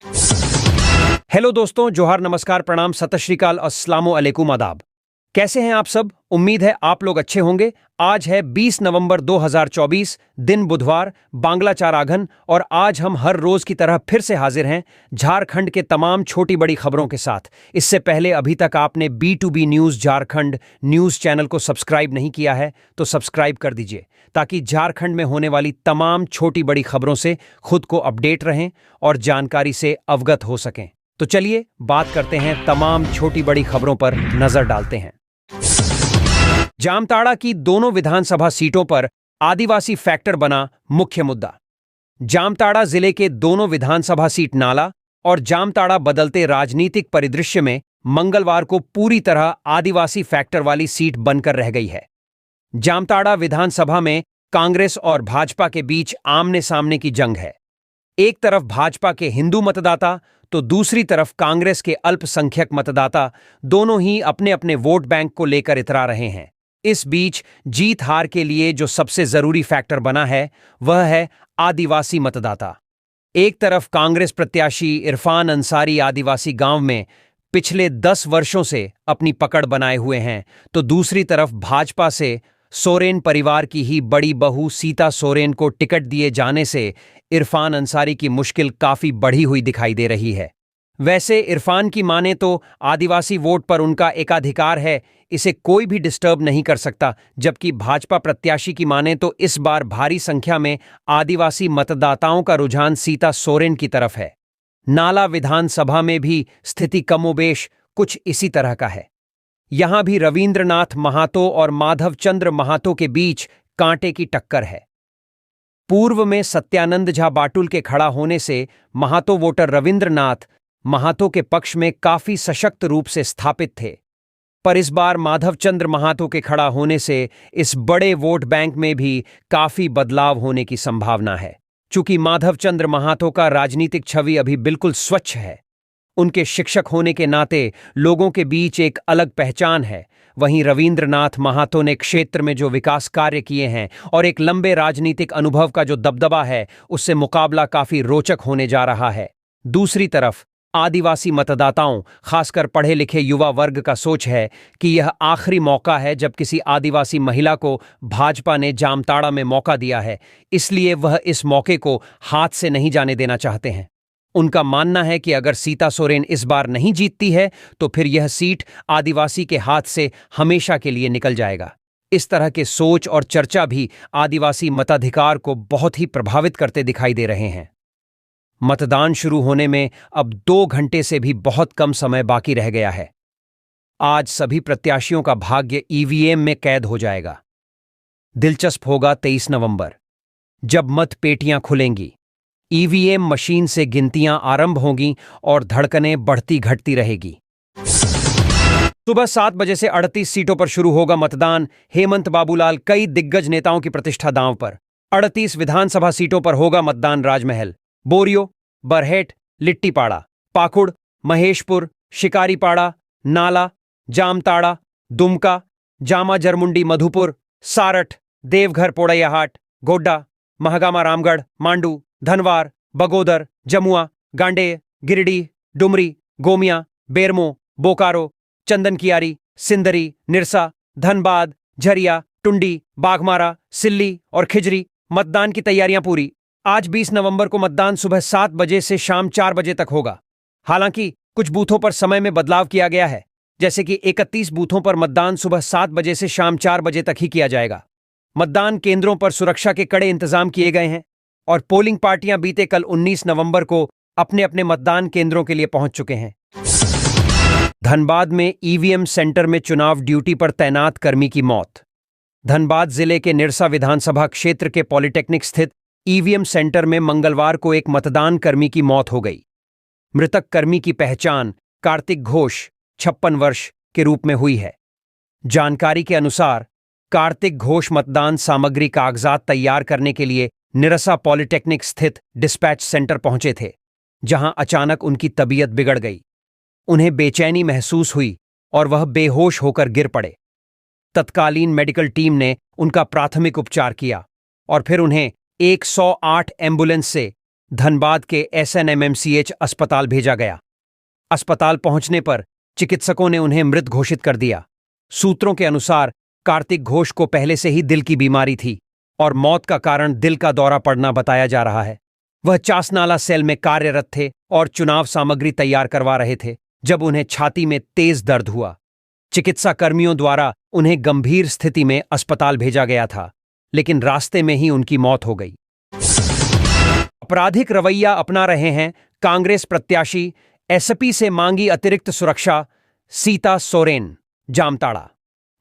Hello दोस्तों, जोहार, नमस्कार, प्रणाम, सत श्री अकाल, अस्सलामु अलैकुम, आदाब। कैसे हैं आप सब? उम्मीद है आप लोग अच्छे होंगे। आज है 20 नवंबर 2024, दिन बुधवार, बांग्ला चार आघन, और आज हम हर रोज की तरह फिर से हाजिर हैं झारखंड के तमाम छोटी बड़ी खबरों के साथ। इससे पहले अभी तक आपने B2B news Jharkhand news channel को सब्सक्राइब नहीं किया है तो सब्सक्राइब कर दीजिए, ताकि झारखंड में होने वाली तमाम छोटी बड़ी खबरों से खुद को अपडेट रहें और जानकारी से अवगत हो सकें। तो चलिए बात करते हैं, तमाम छोटी बड़ी खबरों पर नजर डालते हैं। जामताड़ा की दोनों विधानसभा सीटों पर आदिवासी फैक्टर बना मुख्य मुद्दा। जामताड़ा जिले के दोनों विधानसभा सीट नाला और जामताड़ा बदलते राजनीतिक परिदृश्य में मंगलवार को पूरी तरह आदिवासी फैक्टर वाली सीट बनकर रह गई है। जामताड़ा विधानसभा में कांग्रेस और भाजपा के बीच आमने सामने की जंग है। एक तरफ भाजपा के हिंदू मतदाता तो दूसरी तरफ कांग्रेस के अल्पसंख्यक मतदाता, दोनों ही अपने अपने वोट बैंक को लेकर इतरा रहे हैं। इस बीच जीत हार के लिए जो सबसे जरूरी फैक्टर बना है वह है आदिवासी मतदाता। एक तरफ कांग्रेस प्रत्याशी इरफान अंसारी आदिवासी गांव में पिछले 10 वर्षों से अपनी पकड़ बनाए हुए हैं, तो दूसरी तरफ भाजपा से सोरेन परिवार की ही बड़ी बहू सीता सोरेन को टिकट दिए जाने से इरफान अंसारी की मुश्किल काफी बढ़ी हुई दिखाई दे रही है। वैसे इरफान की माने तो आदिवासी वोट पर उनका एकाधिकार है, इसे कोई भी डिस्टर्ब नहीं कर सकता, जबकि भाजपा प्रत्याशी की माने तो इस बार भारी संख्या में आदिवासी मतदाताओं का रुझान सीता सोरेन की तरफ है। नाला विधानसभा में भी स्थिति कमोबेश कुछ इसी तरह का है। यहां भी रविंद्रनाथ महातो और माधव चंद्र महातो के बीच कांटे की टक्कर है। पूर्व में सत्यानंद झा बाटुल के खड़ा होने से महातो वोटर रविंद्रनाथ महातो के पक्ष में काफी सशक्त रूप से स्थापित थे, पर इस बार माधव चंद्र महातो के खड़ा होने से इस बड़े वोट बैंक में भी काफी बदलाव होने की संभावना है। चूंकि माधव चंद्र महातो का राजनीतिक छवि अभी बिल्कुल स्वच्छ है, उनके शिक्षक होने के नाते लोगों के बीच एक अलग पहचान है, वहीं रविंद्रनाथ महातो ने क्षेत्र में जो विकास कार्य किए हैं और एक लंबे राजनीतिक अनुभव का जो दबदबा है, उससे मुकाबला काफी रोचक होने जा रहा है। दूसरी तरफ आदिवासी मतदाताओं, खासकर पढ़े लिखे युवा वर्ग का सोच है कि यह आखिरी मौका है जब किसी आदिवासी महिला को भाजपा ने जामताड़ा में मौका दिया है, इसलिए वह इस मौके को हाथ से नहीं जाने देना चाहते हैं। उनका मानना है कि अगर सीता सोरेन इस बार नहीं जीतती है तो फिर यह सीट आदिवासी के हाथ से हमेशा के लिए निकल जाएगा। इस तरह के सोच और चर्चा भी आदिवासी मताधिकार को बहुत ही प्रभावित करते दिखाई दे रहे हैं। मतदान शुरू होने में अब 2 घंटे से भी बहुत कम समय बाकी रह गया है। आज सभी प्रत्याशियों का भाग्य ईवीएम में कैद हो जाएगा। दिलचस्प होगा 23 नवंबर, जब मत पेटियां खुलेंगी, ईवीएम मशीन से गिनतियां आरंभ होंगी और धड़कनें बढ़ती घटती रहेगी। सुबह 7 बजे से 38 सीटों पर शुरू होगा मतदान। हेमंत बाबूलाल, कई दिग्गज नेताओं की प्रतिष्ठा दांव पर। 38 विधानसभा सीटों पर होगा मतदान। राजमहल, बोरियो, बरहेट, लिट्टीपाड़ा, पाकुड़, महेशपुर, शिकारीपाड़ा, नाला, जामताड़ा, दुमका, जामा जरमुंडी, मधुपुर, सारठ, देवघर, पोड़ैयाहाट, गोड्डा, महगामा, रामगढ़, मांडू, धनवार, बगोदर, जमुआ, गांडेय, गिरिडीह, डुमरी, गोमिया, बेरमो, बोकारो, चंदनकियारी, सिंदरी, निरसा, धनबाद, झरिया, टुंडी, बाघमारा, सिल्ली और खिजरी। मतदान की तैयारियां पूरी। आज 20 नवंबर को मतदान सुबह 7 बजे से शाम 4 बजे तक होगा। हालांकि कुछ बूथों पर समय में बदलाव किया गया है, जैसे कि 31 बूथों पर मतदान सुबह 7 बजे से शाम 4 बजे तक ही किया जाएगा। मतदान केंद्रों पर सुरक्षा के कड़े इंतजाम किए गए हैं और पोलिंग पार्टियां बीते कल 19 नवंबर को अपने अपने मतदान केंद्रों के लिए पहुंच चुके हैं। धनबाद में ईवीएम सेंटर में चुनाव ड्यूटी पर तैनात कर्मी की मौत। धनबाद जिले के निरसा विधानसभा क्षेत्र के पॉलिटेक्निक स्थित ईवीएम सेंटर में मंगलवार को एक मतदान कर्मी की मौत हो गई। मृतक कर्मी की पहचान कार्तिक घोष, 56 वर्ष के रूप में हुई है। जानकारी के अनुसार कार्तिक घोष मतदान सामग्री कागजात तैयार करने के लिए निरसा पॉलिटेक्निक स्थित डिस्पैच सेंटर पहुंचे थे, जहां अचानक उनकी तबीयत बिगड़ गई। उन्हें बेचैनी महसूस हुई और वह बेहोश होकर गिर पड़े। तत्कालीन मेडिकल टीम ने उनका प्राथमिक उपचार किया और फिर उन्हें 108 एम्बुलेंस से धनबाद के SNMMCH अस्पताल भेजा गया। अस्पताल पहुंचने पर चिकित्सकों ने उन्हें मृत घोषित कर दिया। सूत्रों के अनुसार कार्तिक घोष को पहले से ही दिल की बीमारी थी और मौत का कारण दिल का दौरा पड़ना बताया जा रहा है। वह चासनाला सेल में कार्यरत थे और चुनाव सामग्री तैयार करवा रहे थे जब उन्हें छाती में तेज दर्द हुआ। चिकित्सा कर्मियों द्वारा उन्हें गंभीर स्थिति में अस्पताल भेजा गया था, लेकिन रास्ते में ही उनकी मौत हो गई। आपराधिक रवैया अपना रहे हैं कांग्रेस प्रत्याशी, एसपी से मांगी अतिरिक्त सुरक्षा, सीता सोरेन, जामताड़ा।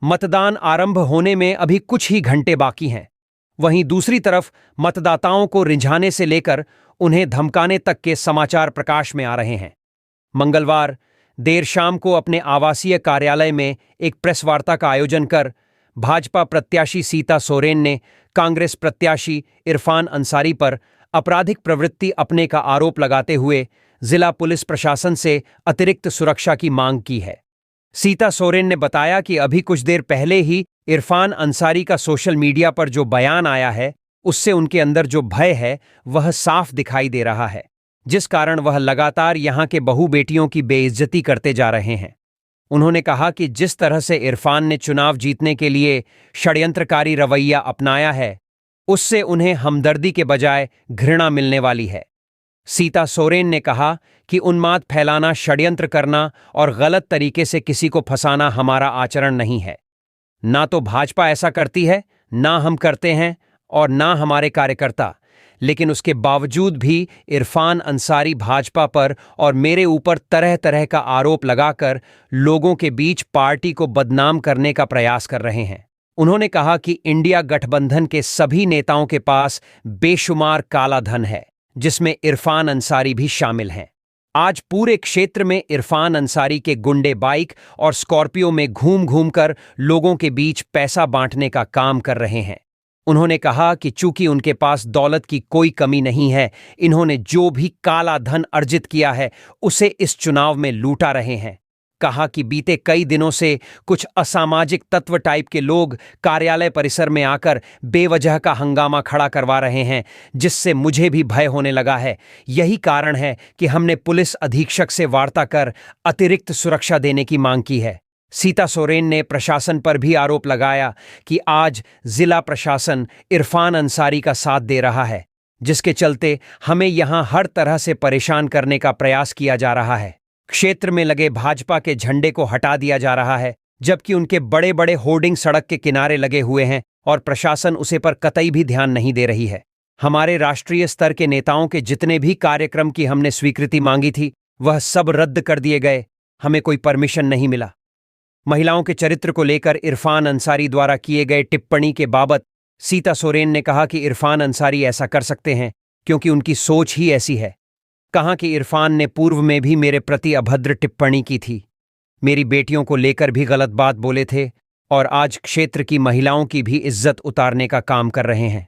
मतदान आरंभ होने में अभी कुछ ही घंटे बाकी हैं। वहीं दूसरी तरफ मतदाताओं को रिझाने से लेकर उन्हें धमकाने तक के समाचार प्रकाश में आ रहे हैं। मंगलवार देर शाम को अपने आवासीय कार्यालय में एक प्रेस वार्ता का आयोजन कर भाजपा प्रत्याशी सीता सोरेन ने कांग्रेस प्रत्याशी इरफान अंसारी पर आपराधिक प्रवृत्ति अपने का आरोप लगाते हुए जिला पुलिस प्रशासन से अतिरिक्त सुरक्षा की मांग की है। सीता सोरेन ने बताया कि अभी कुछ देर पहले ही इरफान अंसारी का सोशल मीडिया पर जो बयान आया है, उससे उनके अंदर जो भय है वह साफ दिखाई दे रहा है, जिस कारण वह लगातार यहां के बहू बेटियों की बेइज्जती करते जा रहे हैं। उन्होंने कहा कि जिस तरह से इरफान ने चुनाव जीतने के लिए षड्यंत्रकारी रवैया अपनाया है, उससे उन्हें हमदर्दी के बजाय घृणा मिलने वाली है। सीता सोरेन ने कहा कि उन्माद फैलाना, षड्यंत्र करना और गलत तरीके से किसी को फंसाना हमारा आचरण नहीं है। ना तो भाजपा ऐसा करती है, ना हम करते हैं और ना हमारे कार्यकर्ता। लेकिन उसके बावजूद भी इरफान अंसारी भाजपा पर और मेरे ऊपर तरह तरह का आरोप लगाकर लोगों के बीच पार्टी को बदनाम करने का प्रयास कर रहे हैं। उन्होंने कहा कि इंडिया गठबंधन के सभी नेताओं के पास बेशुमार काला धन है, जिसमें इरफान अंसारी भी शामिल हैं। आज पूरे क्षेत्र में इरफान अंसारी के गुंडे बाइक और स्कॉर्पियो में घूम घूम कर लोगों के बीच पैसा बांटने का काम कर रहे हैं। उन्होंने कहा कि चूंकि उनके पास दौलत की कोई कमी नहीं है, इन्होंने जो भी काला धन अर्जित किया है उसे इस चुनाव में लूटा रहे हैं। कहा कि बीते कई दिनों से कुछ असामाजिक तत्व टाइप के लोग कार्यालय परिसर में आकर बेवजह का हंगामा खड़ा करवा रहे हैं, जिससे मुझे भी भय होने लगा है। यही कारण है कि हमने पुलिस अधीक्षक से वार्ता कर अतिरिक्त सुरक्षा देने की मांग की है। सीता सोरेन ने प्रशासन पर भी आरोप लगाया कि आज जिला प्रशासन इरफान अंसारी का साथ दे रहा है, जिसके चलते हमें यहां हर तरह से परेशान करने का प्रयास किया जा रहा है। क्षेत्र में लगे भाजपा के झंडे को हटा दिया जा रहा है, जबकि उनके बड़े बड़े होर्डिंग सड़क के किनारे लगे हुए हैं और प्रशासन उसे पर कतई भी ध्यान नहीं दे रही है। हमारे राष्ट्रीय स्तर के नेताओं के जितने भी कार्यक्रम की हमने स्वीकृति मांगी थी, वह सब रद्द कर दिए गए। हमें कोई परमिशन नहीं मिला। महिलाओं के चरित्र को लेकर इरफान अंसारी द्वारा किए गए टिप्पणी के बाबत सीता सोरेन ने कहा कि इरफान अंसारी ऐसा कर सकते हैं क्योंकि उनकी सोच ही ऐसी है। कहा कि इरफान ने पूर्व में भी मेरे प्रति अभद्र टिप्पणी की थी, मेरी बेटियों को लेकर भी गलत बात बोले थे और आज क्षेत्र की महिलाओं की भी इज्जत उतारने का काम कर रहे हैं।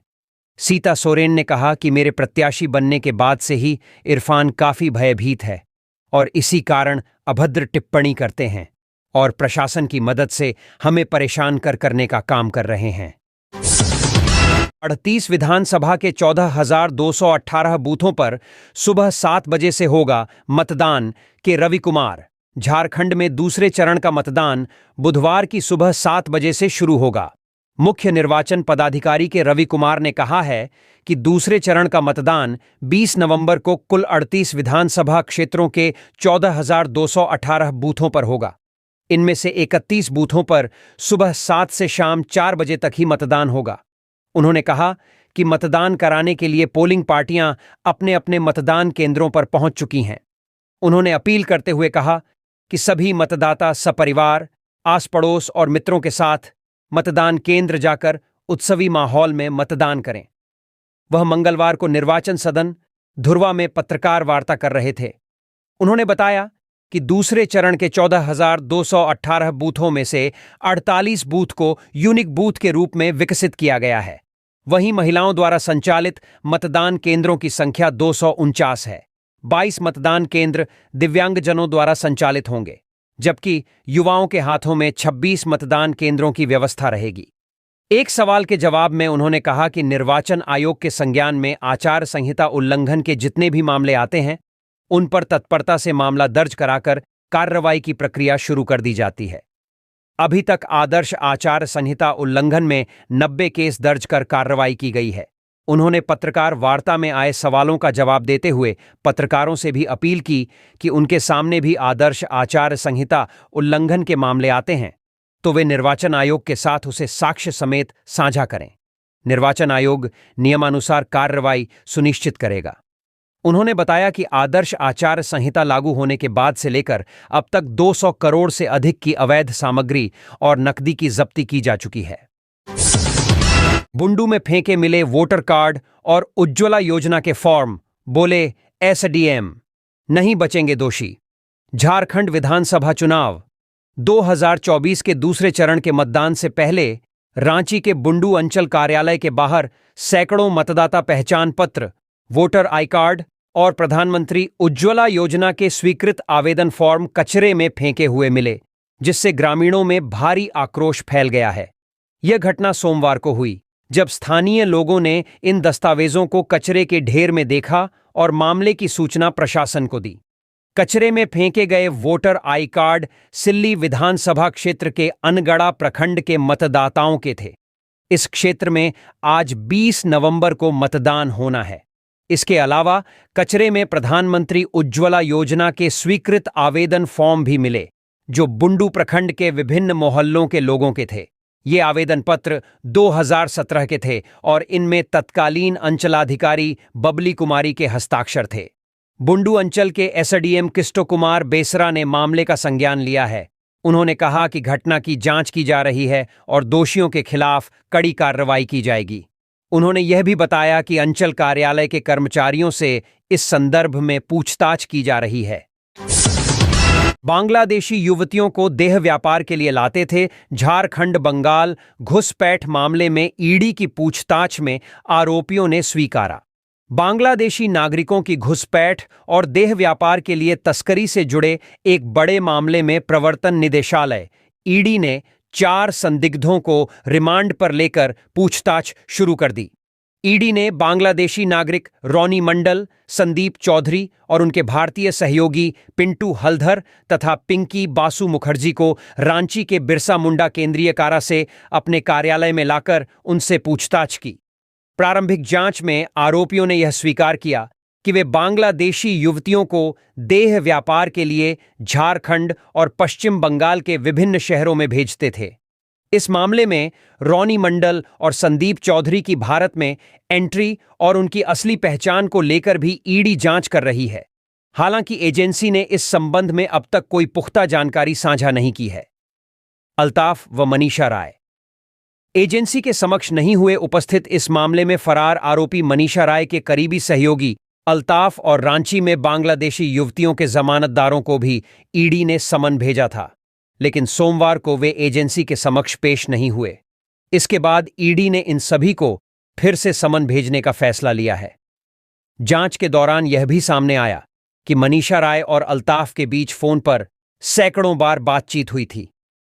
सीता सोरेन ने कहा कि मेरे प्रत्याशी बनने के बाद से ही इरफान काफी भयभीत है और इसी कारण अभद्र टिप्पणी करते हैं और प्रशासन की मदद से हमें परेशान करने का काम कर रहे हैं। 38 विधानसभा के 14,218 बूथों पर सुबह 7 बजे से होगा मतदान के रवि कुमार। झारखंड में दूसरे चरण का मतदान बुधवार की सुबह 7 बजे से शुरू होगा। मुख्य निर्वाचन पदाधिकारी के रवि कुमार ने कहा है कि दूसरे चरण का मतदान 20 नवंबर को कुल 38 विधानसभा क्षेत्रों के 14,218 बूथों पर होगा। इनमें से 31 बूथों पर सुबह 7 से शाम 4 बजे तक ही मतदान होगा। उन्होंने कहा कि मतदान कराने के लिए पोलिंग पार्टियां अपने अपने मतदान केंद्रों पर पहुंच चुकी हैं। उन्होंने अपील करते हुए कहा कि सभी मतदाता सपरिवार, आस पड़ोस और मित्रों के साथ मतदान केंद्र जाकर उत्सवी माहौल में मतदान करें। वह मंगलवार को निर्वाचन सदन धुर्वा में पत्रकार वार्ता कर रहे थे। उन्होंने बताया कि दूसरे चरण के 14,218 बूथों में से 48 बूथ को यूनिक बूथ के रूप में विकसित किया गया है। वहीं महिलाओं द्वारा संचालित मतदान केंद्रों की संख्या 249 है। 22 मतदान केंद्र दिव्यांगजनों द्वारा संचालित होंगे, जबकि युवाओं के हाथों में 26 मतदान केंद्रों की व्यवस्था रहेगी। एक सवाल के जवाब में उन्होंने कहा कि निर्वाचन आयोग के संज्ञान में आचार संहिता उल्लंघन के जितने भी मामले आते हैं, उन पर तत्परता से मामला दर्ज कराकर कार्रवाई की प्रक्रिया शुरू कर दी जाती है। अभी तक आदर्श आचार संहिता उल्लंघन में 90 केस दर्ज कर कार्रवाई की गई है। उन्होंने पत्रकार वार्ता में आए सवालों का जवाब देते हुए पत्रकारों से भी अपील की कि उनके सामने भी आदर्श आचार संहिता उल्लंघन के मामले आते हैं तो वे निर्वाचन आयोग के साथ उसे साक्ष्य समेत साझा करें। निर्वाचन आयोग नियमानुसार कार्रवाई सुनिश्चित करेगा। उन्होंने बताया कि आदर्श आचार संहिता लागू होने के बाद से लेकर अब तक 200 करोड़ से अधिक की अवैध सामग्री और नकदी की जब्ती की जा चुकी है। बुंडू में फेंके मिले वोटर कार्ड और उज्ज्वला योजना के फॉर्म, बोले एसडीएम, नहीं बचेंगे दोषी। झारखंड विधानसभा चुनाव 2024 के दूसरे चरण के मतदान से पहले रांची के बुंडू अंचल कार्यालय के बाहर सैकड़ों मतदाता पहचान पत्र, वोटर आई कार्ड और प्रधानमंत्री उज्ज्वला योजना के स्वीकृत आवेदन फॉर्म कचरे में फेंके हुए मिले, जिससे ग्रामीणों में भारी आक्रोश फैल गया है। यह घटना सोमवार को हुई, जब स्थानीय लोगों ने इन दस्तावेजों को कचरे के ढेर में देखा और मामले की सूचना प्रशासन को दी। कचरे में फेंके गए वोटर आई कार्ड सिल्ली विधानसभा क्षेत्र के अनगढ़ा प्रखंड के मतदाताओं के थे। इस क्षेत्र में आज 20 नवंबर को मतदान होना है। इसके अलावा कचरे में प्रधानमंत्री उज्ज्वला योजना के स्वीकृत आवेदन फॉर्म भी मिले, जो बुंडू प्रखंड के विभिन्न मोहल्लों के लोगों के थे। ये आवेदन पत्र 2017 के थे और इनमें तत्कालीन अंचलाधिकारी बबली कुमारी के हस्ताक्षर थे। बुंडू अंचल के एसडीएम किस्टो कुमार बेसरा ने मामले का संज्ञान लिया है। उन्होंने कहा कि घटना की जांच की जा रही है और दोषियों के खिलाफ कड़ी कार्रवाई की जाएगी। उन्होंने यह भी बताया कि अंचल कार्यालय के कर्मचारियों से इस संदर्भ में पूछताछ की जा रही है। बांग्लादेशी युवतियों को देह व्यापार के लिए लाते थे। झारखंड बंगाल घुसपैठ मामले में ईडी की पूछताछ में आरोपियों ने स्वीकारा। बांग्लादेशी नागरिकों की घुसपैठ और देह व्यापार के लिए तस्करी से जुड़े एक बड़े मामले में प्रवर्तन निदेशालय ईडी ने 4 संदिग्धों को रिमांड पर लेकर पूछताछ शुरू कर दी। ईडी ने बांग्लादेशी नागरिक रॉनी मंडल, संदीप चौधरी और उनके भारतीय सहयोगी पिंटू हल्धर तथा पिंकी बासु मुखर्जी को रांची के बिरसा मुंडा केंद्रीय कारा से अपने कार्यालय में लाकर उनसे पूछताछ की। प्रारंभिक जांच में आरोपियों ने यह स्वीकार किया कि वे बांग्लादेशी युवतियों को देह व्यापार के लिए झारखंड और पश्चिम बंगाल के विभिन्न शहरों में भेजते थे। इस मामले में रॉनी मंडल और संदीप चौधरी की भारत में एंट्री और उनकी असली पहचान को लेकर भी ईडी जांच कर रही है। हालांकि एजेंसी ने इस संबंध में अब तक कोई पुख्ता जानकारी साझा नहीं की है। अल्ताफ व मनीषा राय एजेंसी के समक्ष नहीं हुए उपस्थित इस मामले में फरार आरोपी मनीषा राय के करीबी सहयोगी अल्ताफ और रांची में बांग्लादेशी युवतियों के जमानतदारों को भी ईडी ने समन भेजा था, लेकिन सोमवार को वे एजेंसी के समक्ष पेश नहीं हुए। इसके बाद ईडी ने इन सभी को फिर से समन भेजने का फैसला लिया है। जांच के दौरान यह भी सामने आया कि मनीषा राय और अल्ताफ के बीच फोन पर सैकड़ों बार बातचीत हुई थी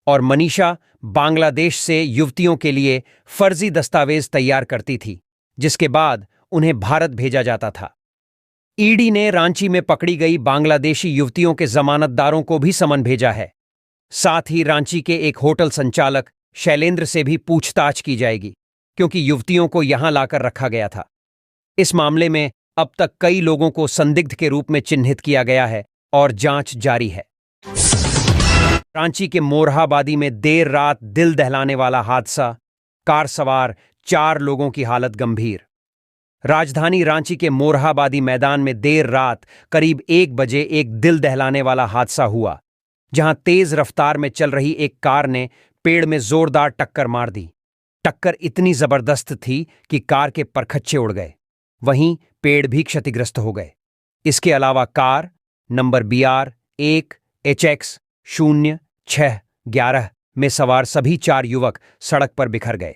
और मनीषा बांग्लादेश से युवतियों के लिए फर्जी दस्तावेज तैयार करती थी, जिसके बाद उन्हें भारत भेजा जाता था। ईडी ने रांची में पकड़ी गई बांग्लादेशी युवतियों के जमानतदारों को भी समन भेजा है। साथ ही रांची के एक होटल संचालक शैलेंद्र से भी पूछताछ की जाएगी, क्योंकि युवतियों को यहां लाकर रखा गया था। इस मामले में अब तक कई लोगों को संदिग्ध के रूप में चिन्हित किया गया है और जांच जारी है। रांची के मोरहाबादी में देर रात दिल दहलाने वाला हादसा, कार सवार 4 लोगों की हालत गंभीर। राजधानी रांची के मोरहाबादी मैदान में देर रात करीब 1 बजे एक दिल दहलाने वाला हादसा हुआ, जहां तेज रफ्तार में चल रही एक कार ने पेड़ में जोरदार टक्कर मार दी। टक्कर इतनी जबरदस्त थी कि कार के परखच्चे उड़ गए, वहीं पेड़ भी क्षतिग्रस्त हो गए। इसके अलावा कार नंबर BR 1 HX 0611 में सवार सभी 4 युवक सड़क पर बिखर गए।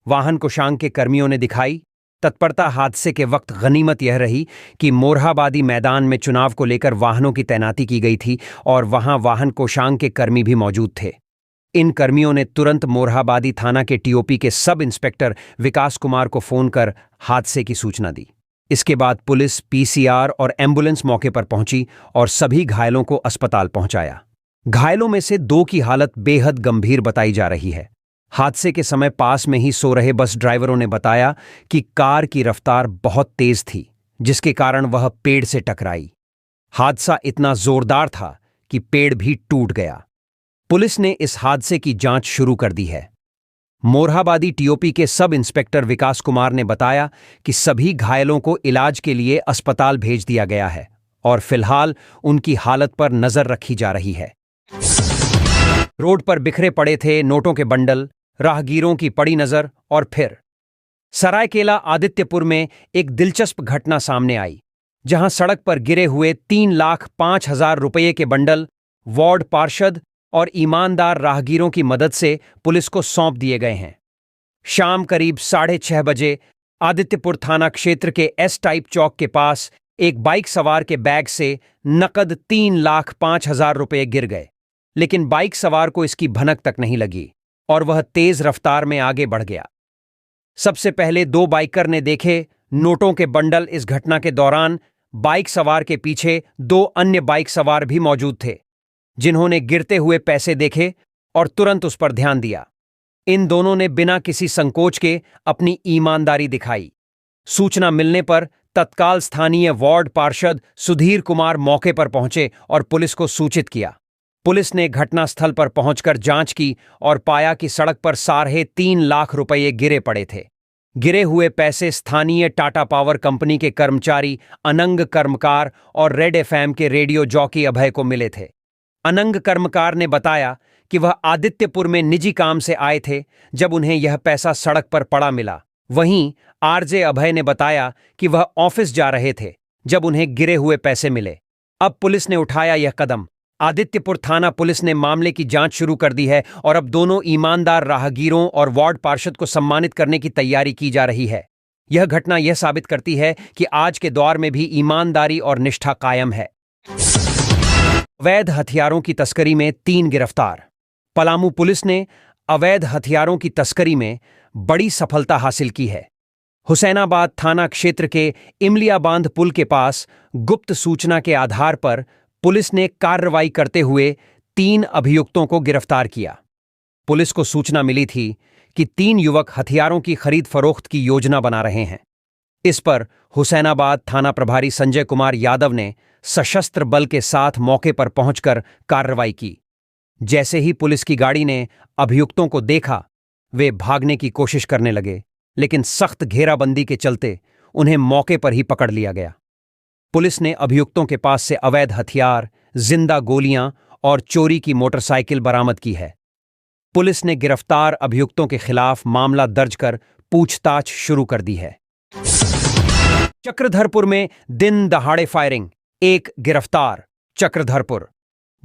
वाहन कोषांग के कर्मियों ने दिखाई तत्परता। हादसे के वक्त गनीमत यह रही कि मोरहाबादी मैदान में चुनाव को लेकर वाहनों की तैनाती की गई थी और वहां वाहन कोषांग के कर्मी भी मौजूद थे। इन कर्मियों ने तुरंत मोरहाबादी थाना के टीओपी के सब इंस्पेक्टर विकास कुमार को फोन कर हादसे की सूचना दी। इसके बाद पुलिस, पीसीआर और एम्बुलेंस मौके पर पहुंची और सभी घायलों को अस्पताल पहुंचाया। घायलों में से 2 की हालत बेहद गंभीर बताई जा रही है। हादसे के समय पास में ही सो रहे बस ड्राइवरों ने बताया कि कार की रफ्तार बहुत तेज थी, जिसके कारण वह पेड़ से टकराई। हादसा इतना जोरदार था कि पेड़ भी टूट गया। पुलिस ने इस हादसे की जांच शुरू कर दी है। मोरहाबादी टीओपी के सब इंस्पेक्टर विकास कुमार ने बताया कि सभी घायलों को इलाज के लिए अस्पताल भेज दिया गया है और फिलहाल उनकी हालत पर नजर रखी जा रही है। रोड पर बिखरे पड़े थे नोटों के बंडल, राहगीरों की पड़ी नजर और फिर सरायकेला आदित्यपुर में एक दिलचस्प घटना सामने आई, जहां सड़क पर गिरे हुए 3,05,000 रुपये के बंडल वार्ड पार्षद और ईमानदार राहगीरों की मदद से पुलिस को सौंप दिए गए हैं। शाम करीब 6:30 बजे आदित्यपुर थाना क्षेत्र के एस टाइप चौक के पास एक बाइक सवार के बैग से नकद 3,05,000 रुपये गिर गए, लेकिन बाइक सवार को इसकी भनक तक नहीं लगी और वह तेज रफ्तार में आगे बढ़ गया। सबसे पहले 2 बाइकर ने देखे नोटों के बंडल। इस घटना के दौरान बाइक सवार के पीछे 2 अन्य बाइक सवार भी मौजूद थे, जिन्होंने गिरते हुए पैसे देखे और तुरंत उस पर ध्यान दिया। इन दोनों ने बिना किसी संकोच के अपनी ईमानदारी दिखाई। सूचना मिलने पर तत्काल स्थानीय वार्ड पार्षद सुधीर कुमार मौके पर पहुंचे और पुलिस को सूचित किया। पुलिस ने घटनास्थल पर पहुंचकर जांच की और पाया कि सड़क पर 3.5 लाख रुपये गिरे पड़े थे। गिरे हुए पैसे स्थानीय टाटा पावर कंपनी के कर्मचारी अनंग कर्मकार और रेड एफएम के रेडियो जॉकी अभय को मिले थे। अनंग कर्मकार ने बताया कि वह आदित्यपुर में निजी काम से आए थे जब उन्हें यह पैसा सड़क पर पड़ा मिला। वहीं आरजे अभय ने बताया कि वह ऑफिस जा रहे थे जब उन्हें गिरे हुए पैसे मिले। अब पुलिस ने उठाया यह कदम। आदित्यपुर थाना पुलिस ने मामले की जांच शुरू कर दी है और अब दोनों ईमानदार राहगीरों और वार्ड पार्षद को सम्मानित करने की तैयारी की जा रही है। यह घटना यह साबित करती है कि आज के दौर में भी ईमानदारी और निष्ठा कायम है। अवैध हथियारों की तस्करी में 3 गिरफ्तार। पलामू पुलिस ने अवैध हथियारों की तस्करी में बड़ी सफलता हासिल की है। हुसैनाबाद थाना क्षेत्र के इमलिया बांध पुल के पास गुप्त सूचना के आधार पर पुलिस ने कार्रवाई करते हुए 3 अभियुक्तों को गिरफ्तार किया। पुलिस को सूचना मिली थी कि 3 युवक हथियारों की खरीद फरोख्त की योजना बना रहे हैं। इस पर हुसैनाबाद थाना प्रभारी संजय कुमार यादव ने सशस्त्र बल के साथ मौके पर पहुंचकर कार्रवाई की। जैसे ही पुलिस की गाड़ी ने अभियुक्तों को देखा, वे भागने की कोशिश करने लगे, लेकिन सख्त घेराबंदी के चलते उन्हें मौके पर ही पकड़ लिया गया। पुलिस ने अभियुक्तों के पास से अवैध हथियार, जिंदा गोलियां और चोरी की मोटरसाइकिल बरामद की है। पुलिस ने गिरफ्तार अभियुक्तों के खिलाफ मामला दर्ज कर पूछताछ शुरू कर दी है। चक्रधरपुर में दिन दहाड़े फायरिंग, 1 गिरफ्तार। चक्रधरपुर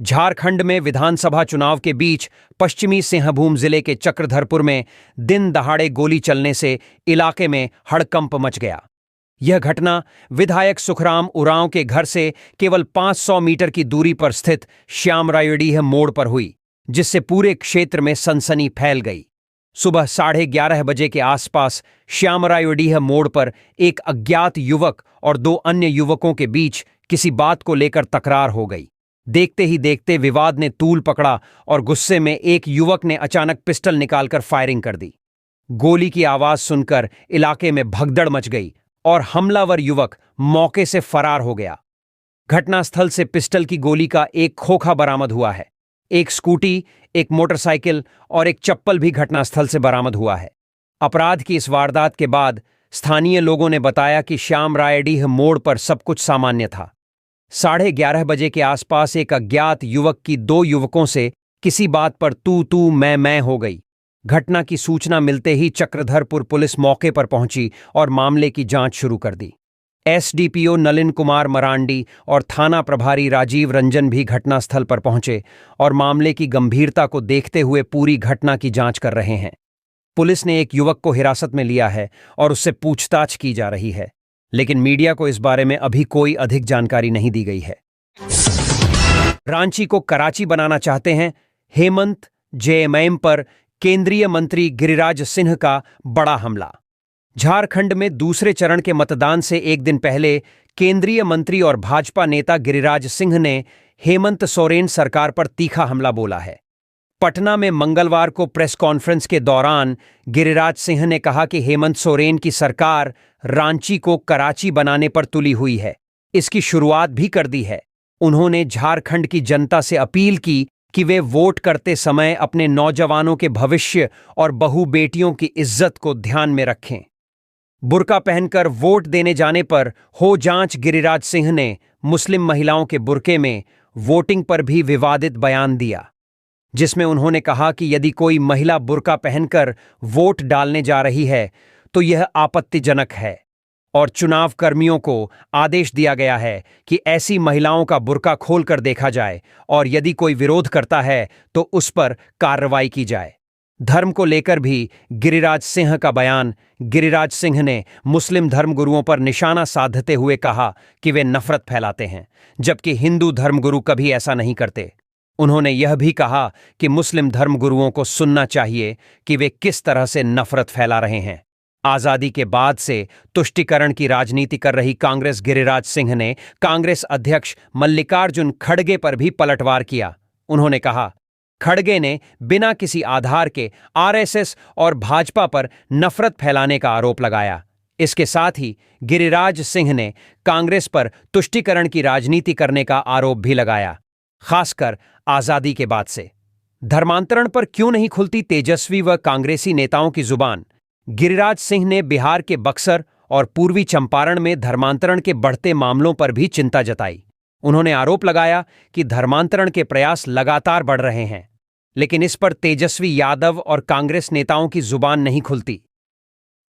झारखंड में विधानसभा चुनाव के बीच पश्चिमी सिंहभूम जिले के चक्रधरपुर में दिन दहाड़े गोली चलने से इलाके में हड़कंप मच गया। यह घटना विधायक सुखराम उरांव के घर से केवल 500 मीटर की दूरी पर स्थित श्यामरायुडीह मोड़ पर हुई, जिससे पूरे क्षेत्र में सनसनी फैल गई। सुबह 11:30 बजे के आसपास श्यामरायुडीह मोड़ पर एक अज्ञात युवक और 2 अन्य युवकों के बीच किसी बात को लेकर तकरार हो गई। देखते ही देखते विवाद ने तूल पकड़ा और गुस्से में एक युवक ने अचानक पिस्टल निकालकर फायरिंग कर दी। गोली की आवाज सुनकर इलाके में भगदड़ मच गई और हमलावर युवक मौके से फरार हो गया। घटनास्थल से पिस्टल की गोली का एक खोखा बरामद हुआ है। एक स्कूटी, एक मोटरसाइकिल और एक चप्पल भी घटनास्थल से बरामद हुआ है। अपराध की इस वारदात के बाद स्थानीय लोगों ने बताया कि श्यामरायडीह मोड़ पर सब कुछ सामान्य था। 11:30 बजे के आसपास एक अज्ञात युवक की 2 युवकों से किसी बात पर तू मैं हो गई। घटना की सूचना मिलते ही चक्रधरपुर पुलिस मौके पर पहुंची और मामले की जांच शुरू कर दी। एसडीपीओ नलिन कुमार मरांडी और थाना प्रभारी राजीव रंजन भी घटनास्थल पर पहुंचे और मामले की गंभीरता को देखते हुए पूरी घटना की जांच कर रहे हैं। पुलिस ने एक युवक को हिरासत में लिया है और उससे पूछताछ की जा रही है, लेकिन मीडिया को इस बारे में अभी कोई अधिक जानकारी नहीं दी गई है। रांची को कराची बनाना चाहते हैं हेमंत जेएमएम पर केंद्रीय मंत्री गिरिराज सिंह का बड़ा हमला। झारखंड में दूसरे चरण के मतदान से एक दिन पहले केंद्रीय मंत्री और भाजपा नेता गिरिराज सिंह ने हेमंत सोरेन सरकार पर तीखा हमला बोला है। पटना में मंगलवार को प्रेस कॉन्फ्रेंस के दौरान गिरिराज सिंह ने कहा कि हेमंत सोरेन की सरकार रांची को कराची बनाने पर तुली हुई है, इसकी शुरुआत भी कर दी है। उन्होंने झारखंड की जनता से अपील की कि वे वोट करते समय अपने नौजवानों के भविष्य और बहू बेटियों की इज्जत को ध्यान में रखें। बुर्का पहनकर वोट देने जाने पर हो जांच गिरिराज सिंह ने मुस्लिम महिलाओं के बुर्के में वोटिंग पर भी विवादित बयान दिया, जिसमें उन्होंने कहा कि यदि कोई महिला बुर्का पहनकर वोट डालने जा रही है तो यह आपत्तिजनक है और चुनाव कर्मियों को आदेश दिया गया है कि ऐसी महिलाओं का बुर्का खोलकर देखा जाए और यदि कोई विरोध करता है तो उस पर कार्रवाई की जाए। धर्म को लेकर भी गिरिराज सिंह का बयान। गिरिराज सिंह ने मुस्लिम धर्मगुरुओं पर निशाना साधते हुए कहा कि वे नफरत फैलाते हैं, जबकि हिंदू धर्मगुरु कभी ऐसा नहीं करते। उन्होंने यह भी कहा कि मुस्लिम धर्मगुरुओं को सुनना चाहिए कि वे किस तरह से नफरत फैला रहे हैं। आजादी के बाद से तुष्टीकरण की राजनीति कर रही कांग्रेस गिरिराज सिंह ने कांग्रेस अध्यक्ष मल्लिकार्जुन खड़गे पर भी पलटवार किया। उन्होंने कहा, खड़गे ने बिना किसी आधार के आरएसएस और भाजपा पर नफरत फैलाने का आरोप लगाया। इसके साथ ही गिरिराज सिंह ने कांग्रेस पर तुष्टीकरण की राजनीति करने का आरोप भी लगाया, खासकर आजादी के बाद से। धर्मांतरण पर क्यों नहीं खुलती तेजस्वी व कांग्रेसी नेताओं की जुबान? गिरिराज सिंह ने बिहार के बक्सर और पूर्वी चंपारण में धर्मांतरण के बढ़ते मामलों पर भी चिंता जताई। उन्होंने आरोप लगाया कि धर्मांतरण के प्रयास लगातार बढ़ रहे हैं, लेकिन इस पर तेजस्वी यादव और कांग्रेस नेताओं की जुबान नहीं खुलती।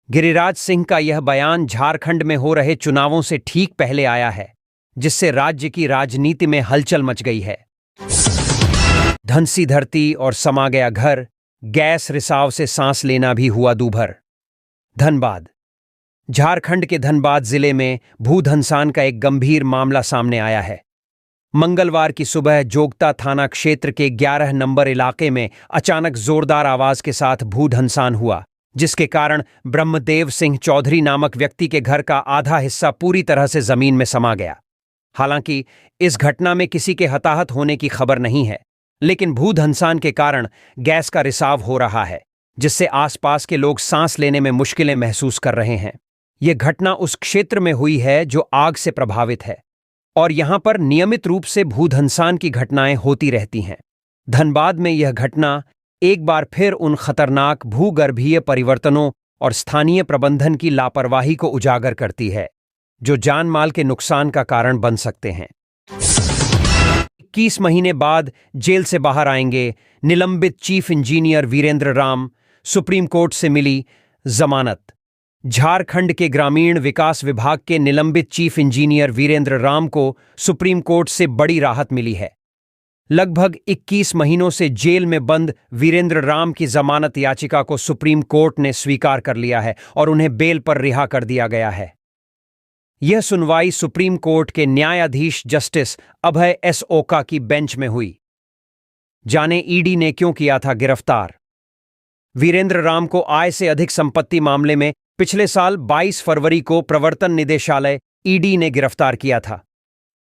गिरिराज सिंह का यह बयान झारखंड में हो रहे चुनावों से ठीक पहले आया है, जिससे राज्य की राजनीति में हलचल मच गई है। धनसी धरती और समा गया घर, गैस रिसाव से सांस लेना भी हुआ दूभर। धनबाद। झारखंड के धनबाद जिले में भूधंसान का एक गंभीर मामला सामने आया है। मंगलवार की सुबह जोगता थाना क्षेत्र के 11 नंबर इलाके में अचानक जोरदार आवाज के साथ भूधंसान हुआ, जिसके कारण ब्रह्मदेव सिंह चौधरी नामक व्यक्ति के घर का आधा हिस्सा पूरी तरह से जमीन में समा गया। हालांकि इस घटना में किसी के हताहत होने की खबर नहीं है, लेकिन भूधंसान के कारण गैस का रिसाव हो रहा है, जिससे आसपास के लोग सांस लेने में मुश्किलें महसूस कर रहे हैं। यह घटना उस क्षेत्र में हुई है जो आग से प्रभावित है और यहां पर नियमित रूप से भूधंसान की घटनाएं होती रहती हैं। धनबाद में यह घटना एक बार फिर उन खतरनाक भूगर्भीय परिवर्तनों और स्थानीय प्रबंधन की लापरवाही को उजागर करती है, जो जान माल के नुकसान का कारण बन सकते हैं। 21 महीने बाद जेल से बाहर आएंगे निलंबित chief engineer Virendra Ram, supreme court से मिली जमानत। झारखंड के ग्रामीण विकास विभाग के निलंबित चीफ इंजीनियर वीरेंद्र राम को सुप्रीम कोर्ट से बड़ी राहत मिली है। लगभग 21 महीनों से जेल में बंद वीरेंद्र राम की जमानत याचिका को सुप्रीम कोर्ट ने स्वीकार कर लिया है और उन्हें बेल पर रिहा कर दिया गया है। यह सुनवाई सुप्रीम कोर्ट के न्यायाधीश जस्टिस अभय एस ओका की बेंच में हुई। जाने ईडी ने क्यों किया था गिरफ्तार? वीरेंद्र राम को आय से अधिक संपत्ति मामले में पिछले साल 22 फरवरी को प्रवर्तन निदेशालय ईडी ने गिरफ्तार किया था।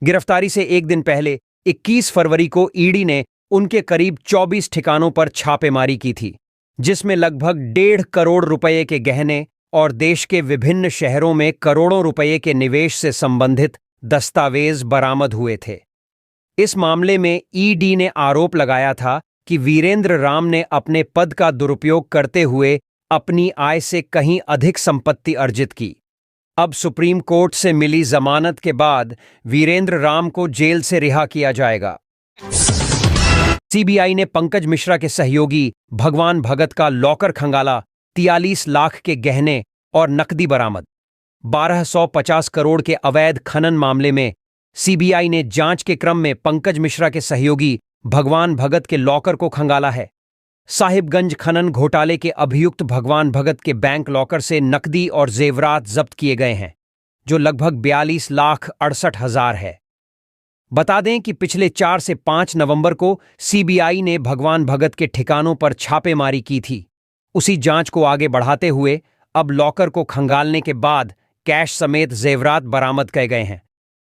गिरफ्तारी से एक दिन पहले 21 फरवरी को ईडी ने उनके करीब 24 ठिकानों पर छापेमारी की थी, जिसमें लगभग 1.5 करोड़ रुपए के गहने और देश के विभिन्न शहरों में करोड़ों रुपए के निवेश से संबंधित दस्तावेज बरामद हुए थे। इस मामले में ईडी ने आरोप लगाया था कि वीरेंद्र राम ने अपने पद का दुरुपयोग करते हुए अपनी आय से कहीं अधिक संपत्ति अर्जित की। अब सुप्रीम कोर्ट से मिली जमानत के बाद वीरेंद्र राम को जेल से रिहा किया जाएगा। सीबीआई ने पंकज मिश्रा के सहयोगी भगवान भगत का लॉकर खंगाला, 43 लाख के गहने और नकदी बरामद। 1250 करोड़ के अवैध खनन मामले में सीबीआई ने जांच के क्रम में पंकज मिश्रा के सहयोगी भगवान भगत के लॉकर को खंगाला है। साहिबगंज खनन घोटाले के अभियुक्त भगवान भगत के बैंक लॉकर से नकदी और जेवरात जब्त किए गए हैं, जो लगभग 42 लाख 68 हजार है। बता दें कि पिछले 4 से 5 नवंबर को सीबीआई ने भगवान भगत के ठिकानों पर छापेमारी की थी। उसी जांच को आगे बढ़ाते हुए अब लॉकर को खंगालने के बाद कैश समेत जेवरात बरामद किए गए हैं।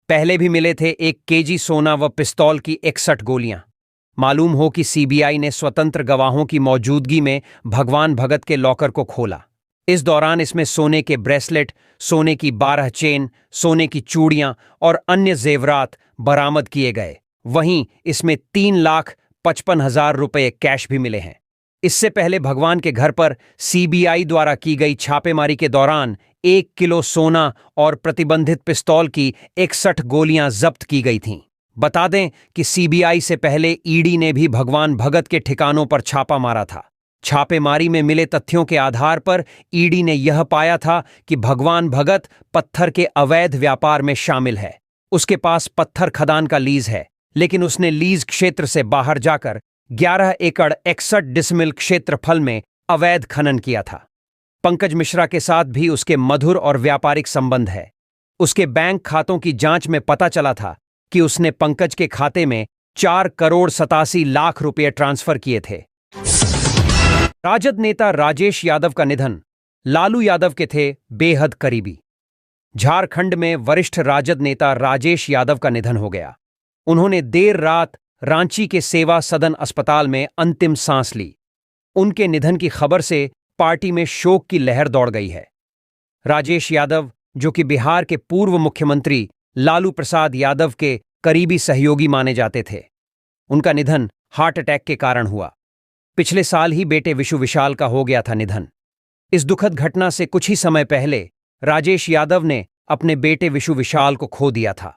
पहले भी मिले थे 1 केजी सोना व पिस्तौल की 61 गोलियां। मालूम हो कि सीबीआई ने स्वतंत्र गवाहों की मौजूदगी में भगवान भगत के लॉकर को खोला। इस दौरान इसमें सोने के ब्रेसलेट, सोने की 12 चेन, सोने की चूड़ियां और अन्य जेवरात बरामद किए गए। वहीं इसमें 3,55,000 रुपये कैश भी मिले हैं। इससे पहले भगवान के घर पर सीबीआई द्वारा की गई छापेमारी के दौरान 1 किलो सोना और प्रतिबंधित पिस्तौल की 61 गोलियां जब्त की गई थीं। बता दें कि सीबीआई से पहले ईडी ने भी भगवान भगत के ठिकानों पर छापा मारा था। छापेमारी में मिले तथ्यों के आधार पर ईडी ने यह पाया था कि भगवान भगत पत्थर के अवैध व्यापार में शामिल है। उसके पास पत्थर खदान का लीज है, लेकिन उसने लीज क्षेत्र से बाहर जाकर 11 एकड़ 61 डिसमिल क्षेत्रफल में अवैध खनन किया था। पंकज मिश्रा के साथ भी उसके मधुर और व्यापारिक संबंध है। उसके बैंक खातों की जांच में पता चला था कि उसने पंकज के खाते में 4 करोड़ 87 लाख रुपए ट्रांसफर किए थे। राजद नेता राजेश यादव का निधन लालू यादव के थे बेहद करीबी। झारखंड में वरिष्ठ राजद नेता राजेश यादव का निधन हो गया। उन्होंने देर रात रांची के सेवा सदन अस्पताल में अंतिम सांस ली। उनके निधन की खबर से पार्टी में शोक की लहर दौड़ गई है। राजेश यादव, जो कि बिहार के पूर्व मुख्यमंत्री लालू प्रसाद यादव के करीबी सहयोगी माने जाते थे, उनका निधन हार्ट अटैक के कारण हुआ। पिछले साल ही बेटे विशु विशाल का हो गया था निधन। इस दुखद घटना से कुछ ही समय पहले राजेश यादव ने अपने बेटे विशु विशाल को खो दिया था,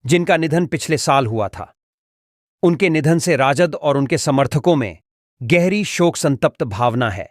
जिनका निधन पिछले साल हुआ था। उनके निधन से राजद और उनके समर्थकों में गहरी शोक संतप्त भावना है।